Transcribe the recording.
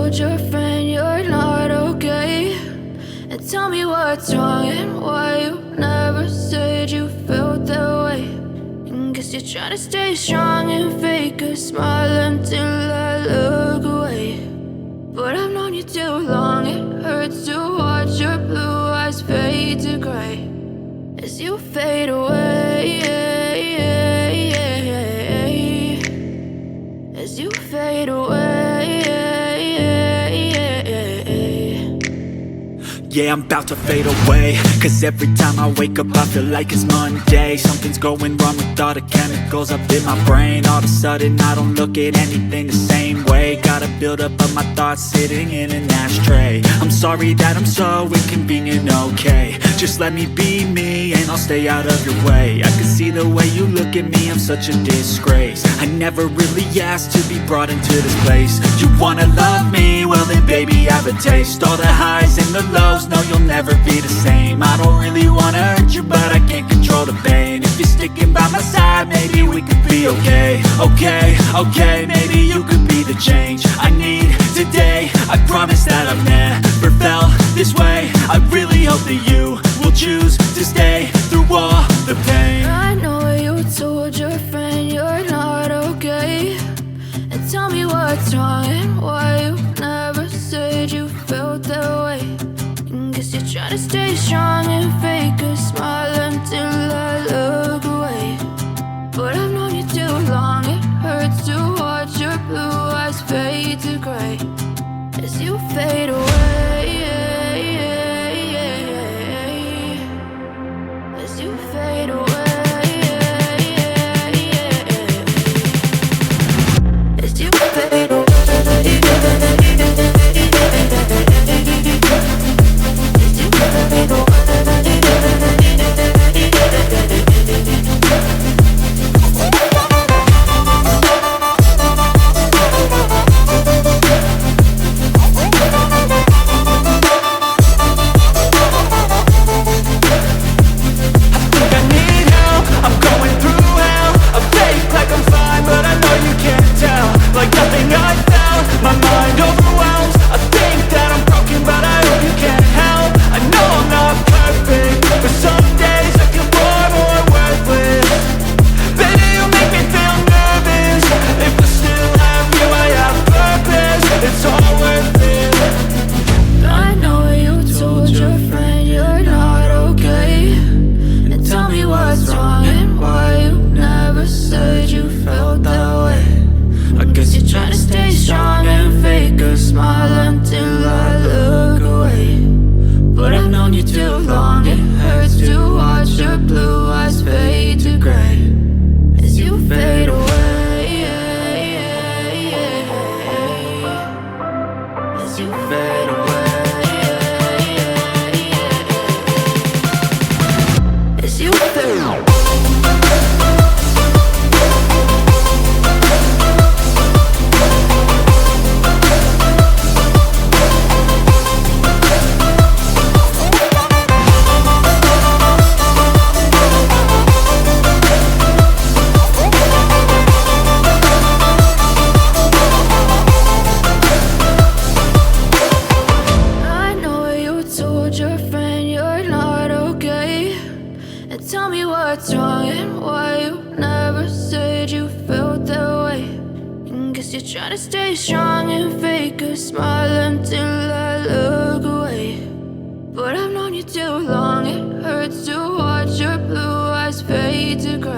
told your friend you're not okay? And tell me what's wrong and why you never said you felt that way. And guess you're trying to stay strong and fake a smile until I look away. But I've known you too long, it hurts to watch your blue eyes fade to gray as you fade away, as you fade away. Yeah, I'm about to fade away, cause every time I wake up I feel like it's Monday. Something's going wrong with all the chemicals up in my brain. All of a sudden I don't look at anything the same way. Got a build up of my thoughts sitting in an ashtray. I'm sorry that I'm so inconvenient, okay? Just let me be me and I'll stay out of your way. I can see the way you look at me, I'm such a disgrace. I never really asked to be brought into this place. You wanna love me? Well then baby, have a taste. All the highs and the lows, no, you'll never be the same. I don't really wanna hurt you, but I can't control the pain. If you're sticking by my side, maybe we could be okay. Okay, maybe you could be the change I need today. I promise that I've never felt this way. I really hope that you will choose to stay through all the pain. I know you told your friend you're not okay. And tell me what's wrong and why you never said you felt that way. Guess you're trying to stay strong and fake a smile until I look away. But I've known you too long, it hurts to watch your blue eyes fade to gray as you fade away, as you fade away, as you fade away. Tell me what's wrong and why you never said you felt that way. And guess you're trying to stay strong and fake a smile until I look away. But I've known you too long, it hurts to watch your blue eyes fade to gray